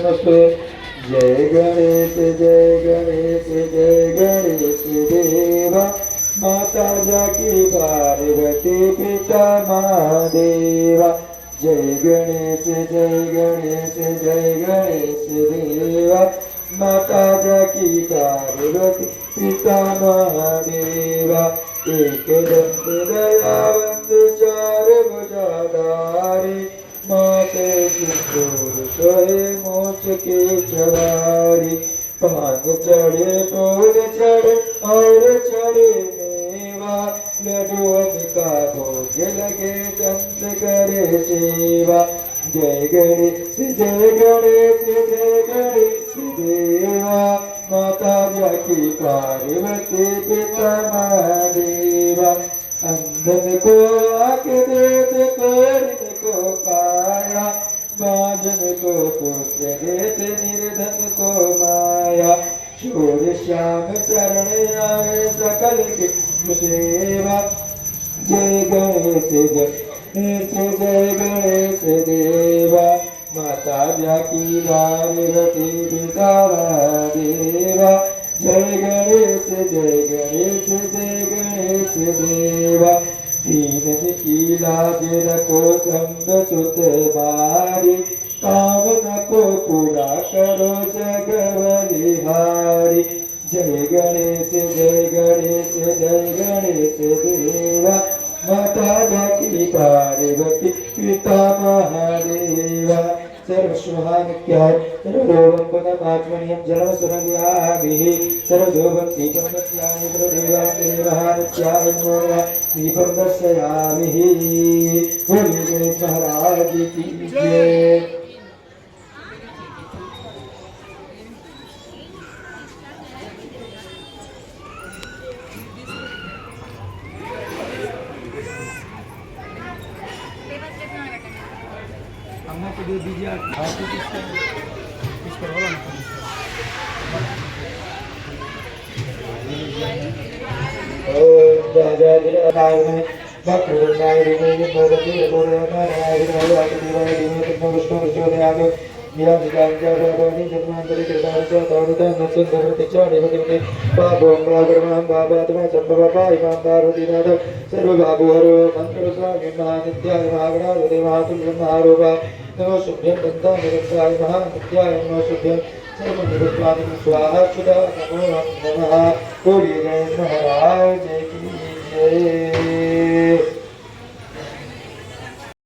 नमस्ते। जय गणेश जय गणेश देवा, माता जाकी पार्वती पिता महादेवा। जय गणेश देवा, माता जाकी पार्वती पिता महादेवा। एक दंत दयावंत चार भुजाधारी, माते सिंदूर सोहे मोक्ष के सवारी। पान चढ़े फूल चढ़े और चढ़े मेवा, लड्डुअन का भोग लगे चंद करे सेवा। जय गणेश देवा, माता जाकी पार्वती पिता महादेवा। अंधन को आँख देत कोरिन को काया, बाजन को पुत्र देत निर्धन को माया। शूर श्याम शरण आए सकल की सेवा। जय गणेश देवा, माता जाकी पार्वती पिता महादेवा। जय गणेश देवा, दीन की लाज रखो संग सुत बारी, काम न को पूरा करो जग बलिहारी। जय गणेश देवा, माता जाकी पार्वती पिता महादेवा। सर्वस्वहानित्याय सर्वलोकपदमात्मनियं जलमसुरव्याभिः, सर्वलोकं दीपं दर्शयामि प्रदेवानित्याय नमो नमः। दीपं दर्शयामि। बोलिए गणेश महाराज की जय। अम्मा को दे दीजिए आप इसको बोलो ना। ओम राजाधिराज भक्तवृंदाय विनय मोदते मोदनाय विनाय देवाय देवाय तन्नो विष्णु प्रचोदयात्। यानि जन्मांतरे कृतानि तावता नत्संधरति च देवते पापं पाकर्मं पापात्मा संभवपा इमां पार्वतीनाथ सर्वभावहरो मंत्रस्वामी महानित्याय महागणाधिपते महातुल्यमहारूपा। नमो शुभ्यं दन्तानिरन्ताय महानित्याय नमो शुभ्यं सर्वनिरुत्वादिं स्वाहा सुधा नमो नमः। बोलिए गणेश महाराज की जय।